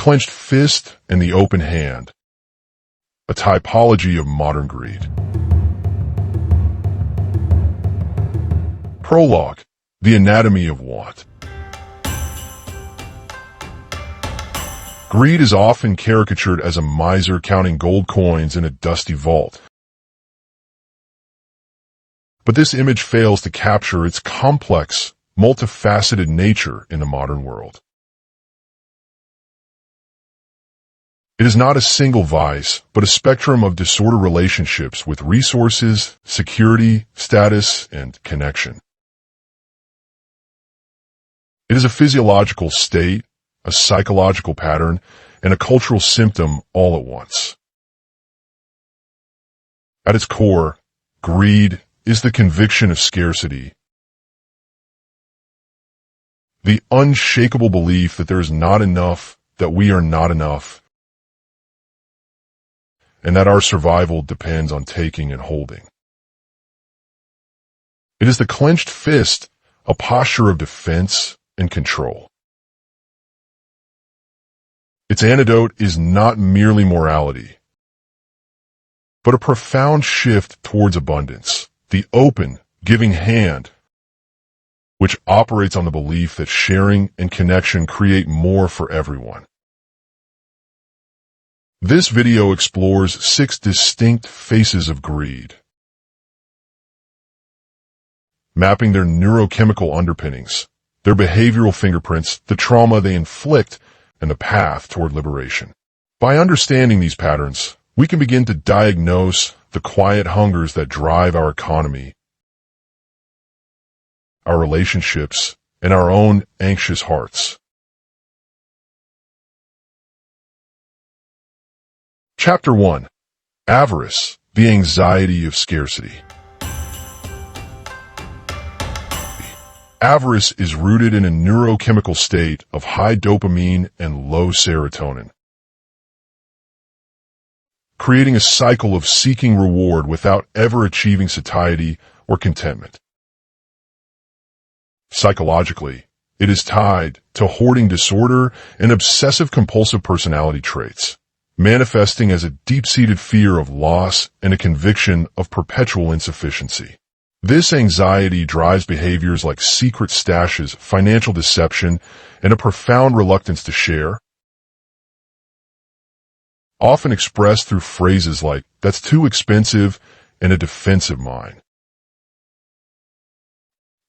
clenched fist and the open hand, a typology of modern greed. Prologue: The Anatomy of Want. Greed is often caricatured as a miser counting gold coins in a dusty vault. But this image fails to capture its complex, multifaceted nature in the modern world. It is not a single vice, but a spectrum of disordered relationships with resources, security, status, and connection. It is a physiological state, a psychological pattern, and a cultural symptom all at once. At its core, greed is the conviction of scarcity, the unshakable belief that there is not enough, that we are not enough, and that our survival depends on taking and holding. It is the clenched fist, a posture of defense and control. Its antidote is not merely morality, but a profound shift towards abundance, the open, giving hand, which operates on the belief that sharing and connection create more for everyone. This video explores 6 distinct faces of greed, mapping their neurochemical underpinnings, their behavioral fingerprints, the trauma they inflict, and the path toward liberation. By understanding these patterns, we can begin to diagnose the quiet hungers that drive our economy, our relationships, and our own anxious hearts. Chapter 1: Avarice, the Anxiety of Scarcity. Avarice is rooted in a neurochemical state of high dopamine and low serotonin, creating a cycle of seeking reward without ever achieving satiety or contentment. Psychologically, it is tied to hoarding disorder and obsessive-compulsive personality traits, manifesting as a deep-seated fear of loss and a conviction of perpetual insufficiency. This anxiety drives behaviors like secret stashes, financial deception, and a profound reluctance to share, often expressed through phrases like, "That's too expensive," and a defensive mind.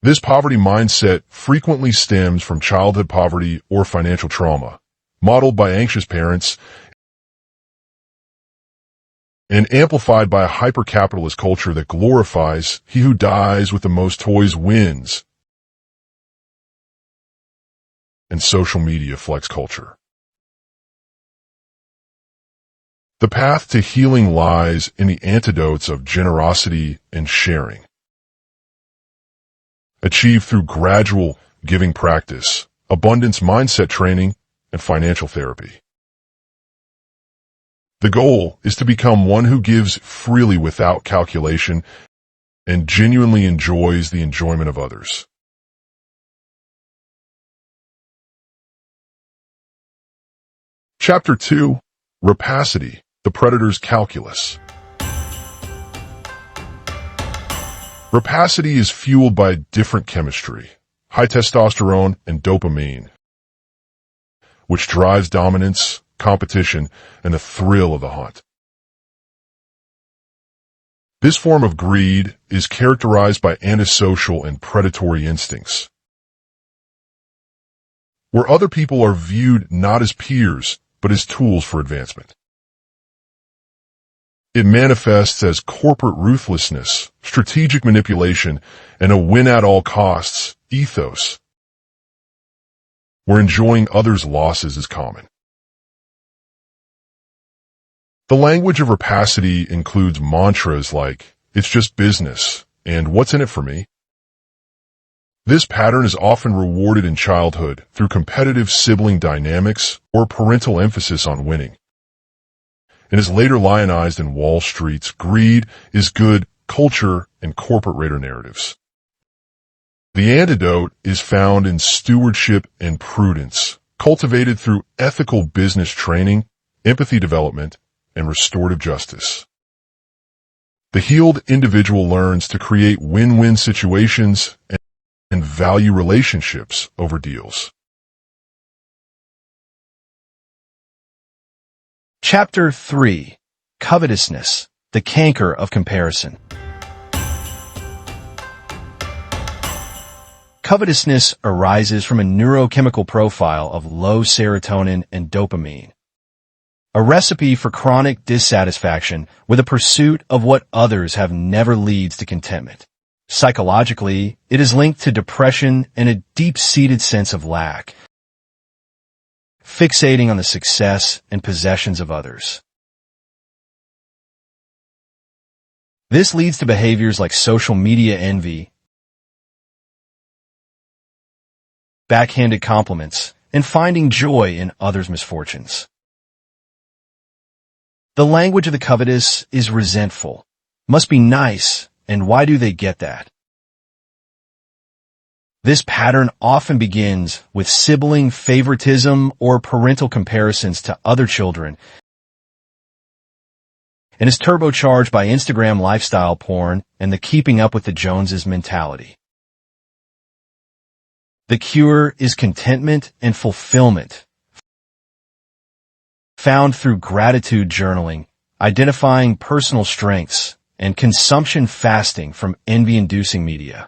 This poverty mindset frequently stems from childhood poverty or financial trauma, modeled by anxious parents, and amplified by a hyper-capitalist culture that glorifies "he who dies with the most toys wins" and social media flex culture. The path to healing lies in the antidotes of generosity and sharing, achieved through gradual giving practice, abundance mindset training, and financial therapy. The goal is to become one who gives freely without calculation and genuinely enjoys the enjoyment of others. Chapter 2: Rapacity, the Predator's Calculus. Rapacity is fueled by a different chemistry, high testosterone and dopamine, which drives dominance, competition, and the thrill of the hunt. This form of greed is characterized by antisocial and predatory instincts, where other people are viewed not as peers, but as tools for advancement. It manifests as corporate ruthlessness, strategic manipulation, and a win-at-all-costs ethos, where enjoying others' losses is common. The language of rapacity includes mantras like, "It's just business," and "What's in it for me?" This pattern is often rewarded in childhood through competitive sibling dynamics or parental emphasis on winning, and is later lionized in Wall Street's greed is good culture and corporate raider narratives. The antidote is found in stewardship and prudence, cultivated through ethical business training, empathy development, and restorative justice. The healed individual learns to create win-win situations and value relationships over deals. Chapter 3. Covetousness, the Canker of Comparison. Covetousness arises from a neurochemical profile of low serotonin and dopamine, a recipe for chronic dissatisfaction with a pursuit of what others have never leads to contentment. Psychologically, it is linked to depression and a deep-seated sense of lack, fixating on the success and possessions of others. This leads to behaviors like social media envy, backhanded compliments, and finding joy in others' misfortunes. The language of the covetous is resentful, must be nice, and why do they get that? This pattern often begins with sibling favoritism or parental comparisons to other children and is turbocharged by Instagram lifestyle porn and the keeping up with the Joneses mentality. The cure is contentment and fulfillment, found through gratitude journaling, identifying personal strengths, and consumption fasting from envy-inducing media.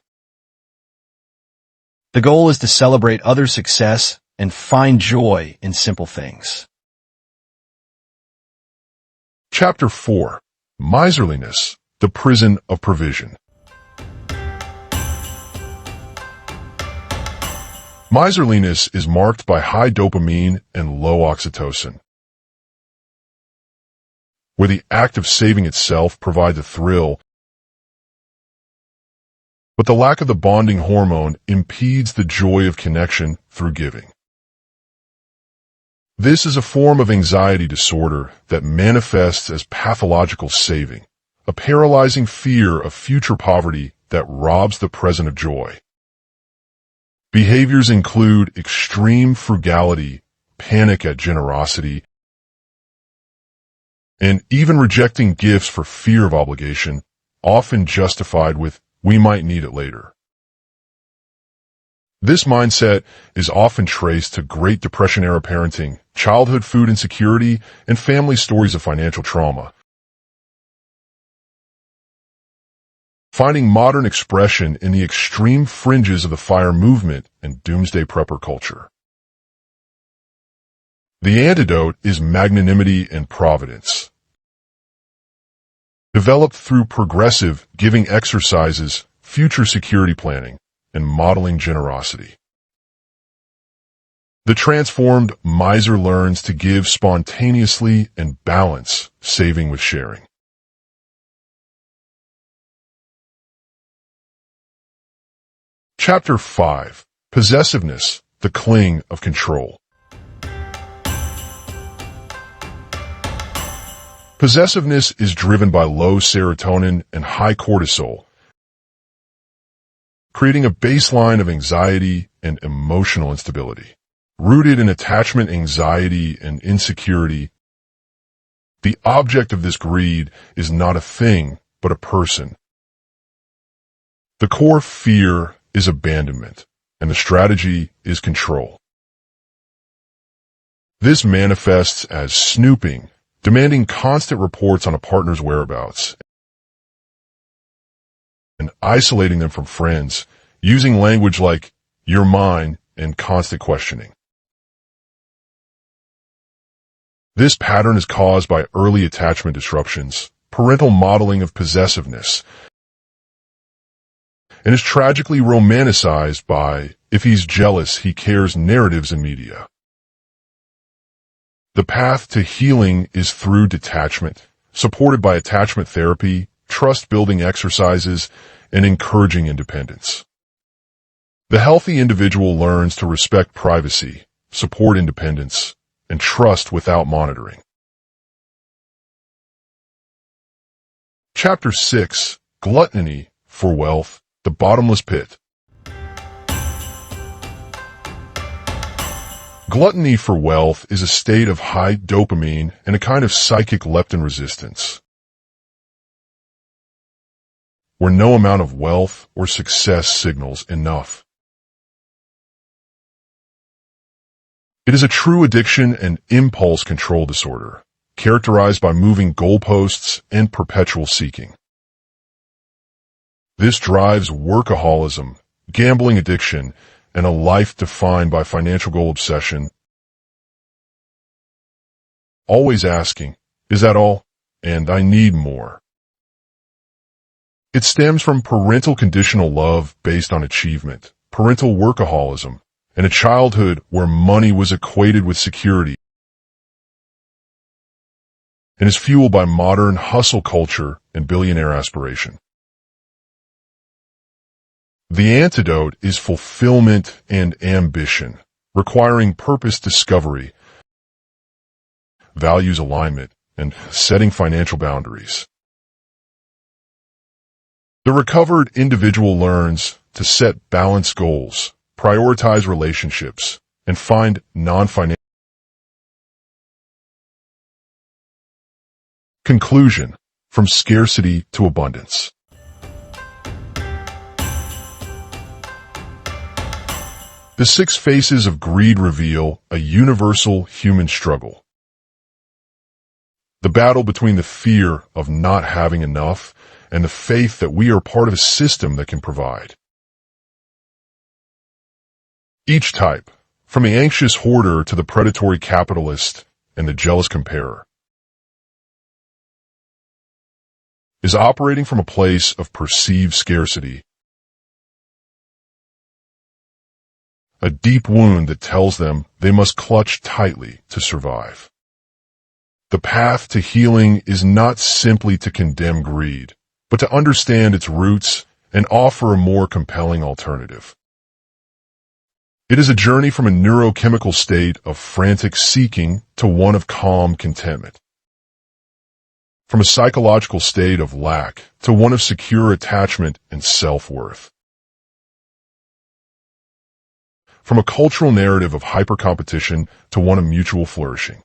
The goal is to celebrate others' success and find joy in simple things. Chapter 4. Miserliness, the Prison of Provision. Miserliness is marked by high dopamine and low oxytocin, where the act of saving itself provides a thrill, but the lack of the bonding hormone impedes the joy of connection through giving. This is a form of anxiety disorder that manifests as pathological saving, a paralyzing fear of future poverty that robs the present of joy. Behaviors include extreme frugality, panic at generosity, and even rejecting gifts for fear of obligation, often justified with, "We might need it later." This mindset is often traced to Great Depression-era parenting, childhood food insecurity, and family stories of financial trauma, finding modern expression in the extreme fringes of the FIRE movement and doomsday prepper culture. The antidote is magnanimity and providence, developed through progressive giving exercises, future security planning, and modeling generosity. The transformed miser learns to give spontaneously and balance saving with sharing. Chapter 5. Possessiveness, the Cling of Control. Possessiveness is driven by low serotonin and high cortisol, creating a baseline of anxiety and emotional instability. Rooted in attachment anxiety and insecurity, the object of this greed is not a thing, but a person. The core fear is abandonment, and the strategy is control. This manifests as snooping, demanding constant reports on a partner's whereabouts, and isolating them from friends, using language like, "You're mine," and constant questioning. This pattern is caused by early attachment disruptions, parental modeling of possessiveness, and is tragically romanticized by, "If he's jealous, he cares" narratives in media. The path to healing is through detachment, supported by attachment therapy, trust-building exercises, and encouraging independence. The healthy individual learns to respect privacy, support independence, and trust without monitoring. Chapter 6. Gluttony for Wealth, the Bottomless Pit. Gluttony for wealth is a state of high dopamine and a kind of psychic leptin resistance, where no amount of wealth or success signals enough. It is a true addiction and impulse control disorder, characterized by moving goalposts and perpetual seeking. This drives workaholism, gambling addiction, and a life defined by financial goal obsession. Always asking, "Is that all?" and "I need more." It stems from parental conditional love based on achievement, parental workaholism, and a childhood where money was equated with security, and is fueled by modern hustle culture and billionaire aspiration. The antidote is fulfillment and ambition, requiring purpose discovery, values alignment, and setting financial boundaries. The recovered individual learns to set balanced goals, prioritize relationships, and find non-financial. Conclusion: from scarcity to abundance. The 6 faces of greed reveal a universal human struggle. The battle between the fear of not having enough and the faith that we are part of a system that can provide. Each type, from the anxious hoarder to the predatory capitalist and the jealous comparer, is operating from a place of perceived scarcity, a deep wound that tells them they must clutch tightly to survive. The path to healing is not simply to condemn greed, but to understand its roots and offer a more compelling alternative. It is a journey from a neurochemical state of frantic seeking to one of calm contentment. From a psychological state of lack to one of secure attachment and self-worth. From a cultural narrative of hyper-competition to one of mutual flourishing.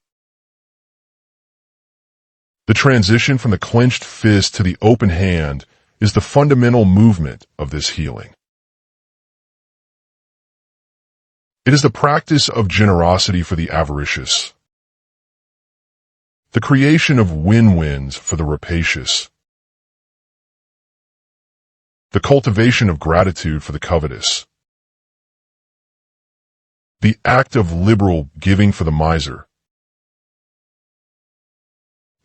The transition from the clenched fist to the open hand is the fundamental movement of this healing. It is the practice of generosity for the avaricious, the creation of win-wins for the rapacious, the cultivation of gratitude for the covetous, the act of liberal giving for the miser,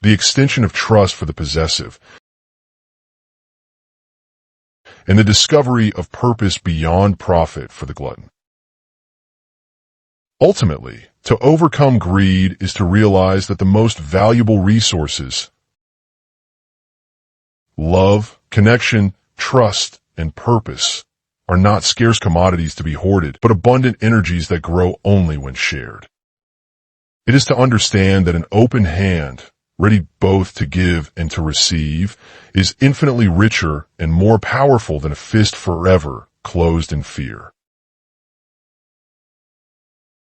the extension of trust for the possessive, and the discovery of purpose beyond profit for the glutton. Ultimately, to overcome greed is to realize that the most valuable resources, love, connection, trust, and purpose, are not scarce commodities to be hoarded, but abundant energies that grow only when shared. It is to understand that an open hand, ready both to give and to receive, is infinitely richer and more powerful than a fist forever closed in fear.